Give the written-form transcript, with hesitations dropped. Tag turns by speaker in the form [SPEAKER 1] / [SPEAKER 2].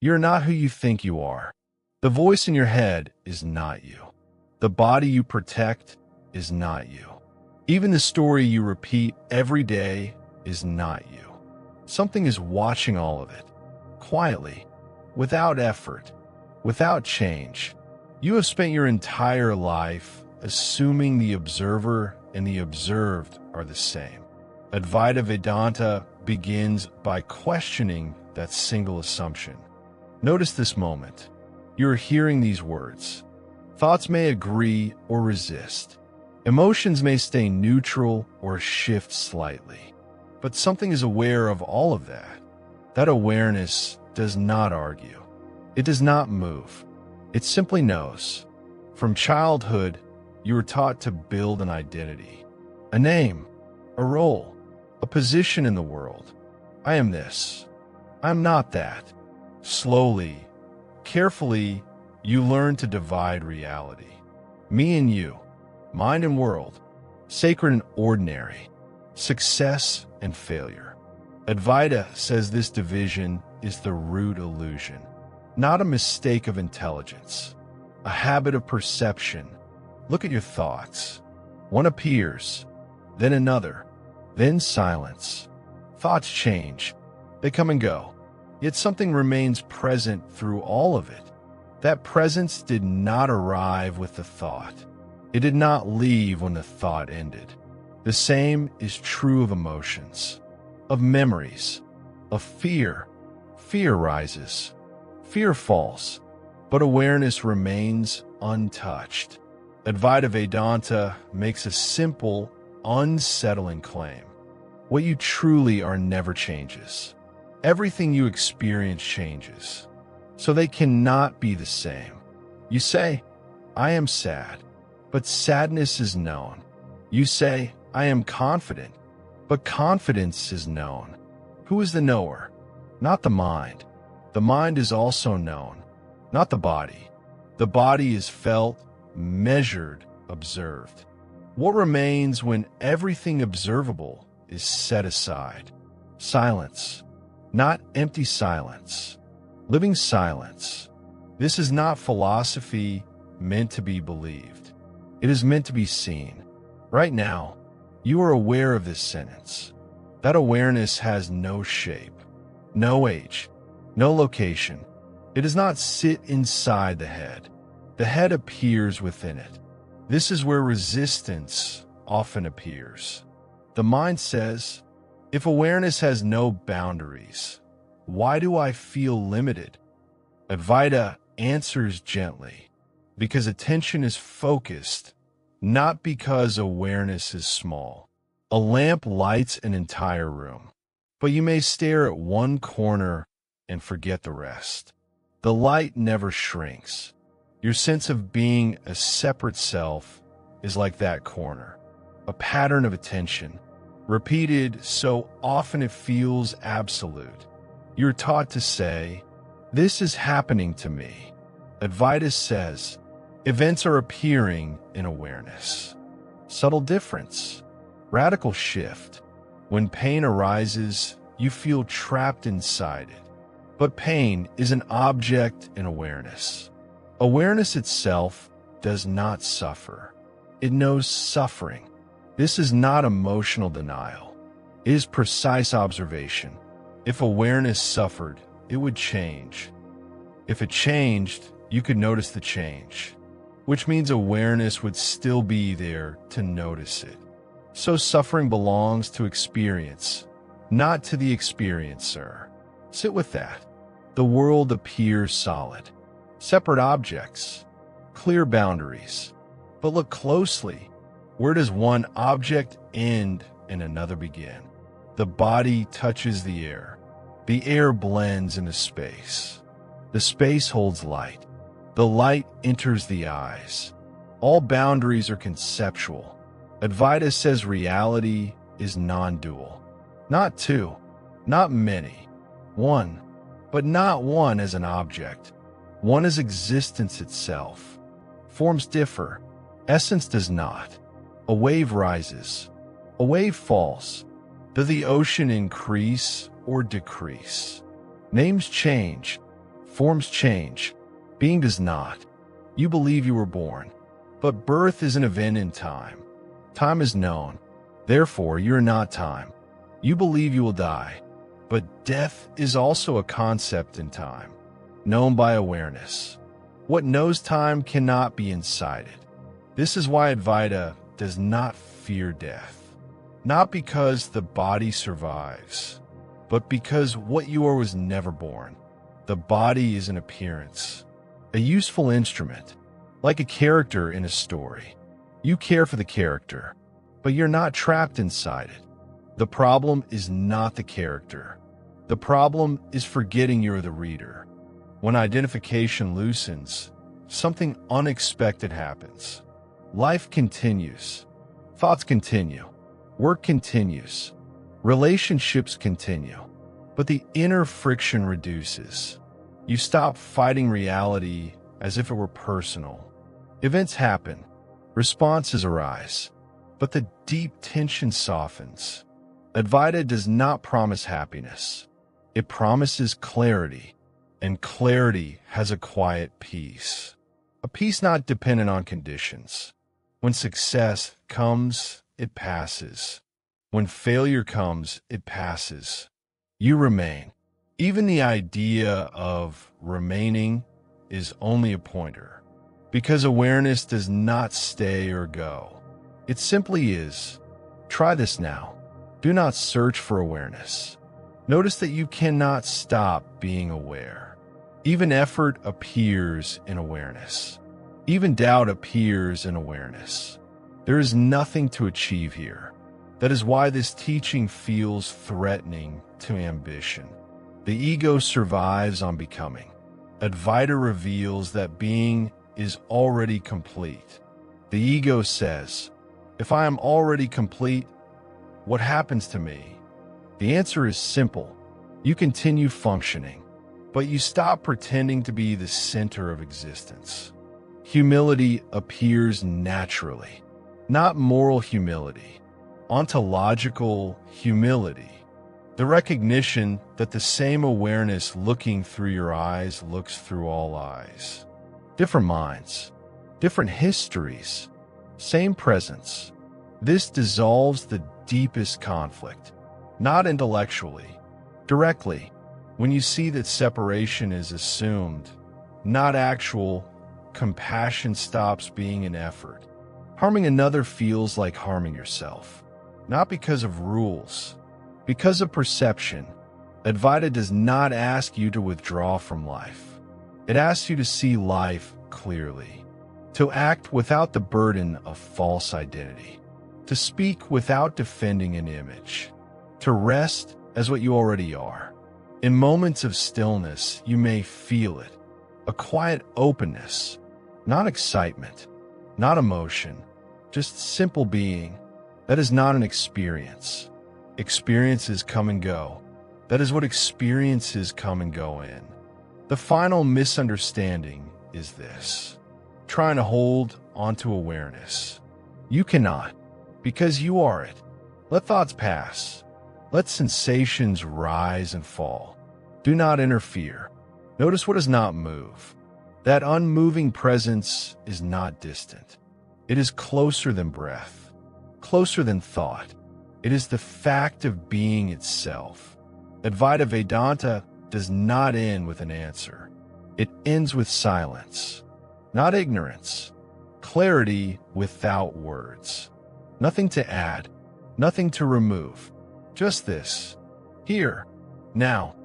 [SPEAKER 1] You're not who you think you are. The voice in your head is not you. The body you protect is not you. Even the story you repeat every day is not you. Something is watching all of it, quietly, without effort, without change. You have spent your entire life assuming the observer and the observed are the same. Advaita Vedanta begins by questioning that single assumption. Notice this moment. You're hearing these words. Thoughts may agree or resist. Emotions may stay neutral or shift slightly. But something is aware of all of that. That awareness does not argue. It does not move. It simply knows. From childhood, you were taught to build an identity, a name, a role, a position in the world. I am this. I'm not that. Slowly, carefully, you learn to divide reality. Me and you, mind and world, sacred and ordinary, success and failure. Advaita says this division is the root illusion, not a mistake of intelligence, a habit of perception. Look at your thoughts. One appears, then another, then silence. Thoughts change. They come and go. Yet something remains present through all of it. That presence did not arrive with the thought. It did not leave when the thought ended. The same is true of emotions, of memories, of fear. Fear rises. Fear falls. But awareness remains untouched. Advaita Vedanta makes a simple, unsettling claim. What you truly are never changes. Everything you experience changes. So they cannot be the same. You say, I am sad, but sadness is known. You say, I am confident, but confidence is known. Who is the knower? Not the mind. The mind is also known, not the body. The body is felt, measured, observed. What remains when everything observable is set aside? Silence, not empty silence. Living silence. This is not philosophy meant to be believed. It is meant to be seen. Right now, you are aware of this sentence. That awareness has no shape, no age, no location. It does not sit inside the head. The head appears within it. This is where resistance often appears. The mind says, if awareness has no boundaries, why do I feel limited? Advaita answers gently, because attention is focused, not because awareness is small. A lamp lights an entire room, but you may stare at one corner and forget the rest. The light never shrinks. Your sense of being a separate self is like that corner, a pattern of attention, repeated so often it feels absolute. You're taught to say, this is happening to me. Advaita says, events are appearing in awareness. Subtle difference, radical shift. When pain arises, you feel trapped inside it. But pain is an object in awareness. Awareness itself does not suffer. It knows suffering. This is not emotional denial. It is precise observation. If awareness suffered, it would change. If it changed, you could notice the change, which means awareness would still be there to notice it. So suffering belongs to experience, not to the experiencer. Sit with that. The world appears solid. Separate objects, clear boundaries. But look closely. Where does one object end and another begin? The body touches the air. The air blends into space. The space holds light. The light enters the eyes. All boundaries are conceptual. Advaita says reality is non-dual. Not two, not many. One, but not one as an object. One as existence itself. Forms differ. Essence does not. A wave rises. A wave falls. Does the ocean increase or decrease? Names change. Forms change. Being does not. You believe you were born. But birth is an event in time. Time is known. Therefore, you are not time. You believe you will die. But death is also a concept in time, known by awareness. What knows time cannot be incited. This is why Advaita does not fear death. Not because the body survives, but because what you are was never born. The body is an appearance, a useful instrument, like a character in a story. You care for the character, but you're not trapped inside it. The problem is not the character. The problem is forgetting you're the reader. When identification loosens, something unexpected happens. Life continues. Thoughts continue. Work continues. Relationships continue. But the inner friction reduces. You stop fighting reality as if it were personal. Events happen. Responses arise. But the deep tension softens. Advaita does not promise happiness. It promises clarity, and clarity has a quiet peace. A peace not dependent on conditions. When success comes, it passes. When failure comes, it passes. You remain. Even the idea of remaining is only a pointer, because awareness does not stay or go. It simply is. Try this now. Do not search for awareness. Notice that you cannot stop being aware. Even effort appears in awareness. Even doubt appears in awareness. There is nothing to achieve here. That is why this teaching feels threatening to ambition. The ego survives on becoming. Advaita reveals that being is already complete. The ego says, if I am already complete, what happens to me? The answer is simple. You continue functioning, but you stop pretending to be the center of existence. Humility appears naturally, not moral humility, ontological humility. The recognition that the same awareness looking through your eyes looks through all eyes. Different minds, different histories, same presence. This dissolves the deepest conflict, not intellectually, directly, when you see that separation is assumed, not actual. Compassion stops being an effort. Harming another feels like harming yourself, not because of rules, because of perception. Advaita does not ask you to withdraw from life. It asks you to see life clearly, to act without the burden of false identity, to speak without defending an image, to rest as what you already are. In moments of stillness, you may feel it, a quiet openness, not excitement, not emotion, just simple being. That is not an experience. Experiences come and go. That is what experiences come and go in. The final misunderstanding is this: trying to hold onto awareness. You cannot, because you are it. Let thoughts pass. Let sensations rise and fall. Do not interfere. Notice what does not move. That unmoving presence is not distant. It is closer than breath, closer than thought. It is the fact of being itself. Advaita Vedanta does not end with an answer. It ends with silence, not ignorance. Clarity without words. Nothing to add, nothing to remove. Just this. Here. Now.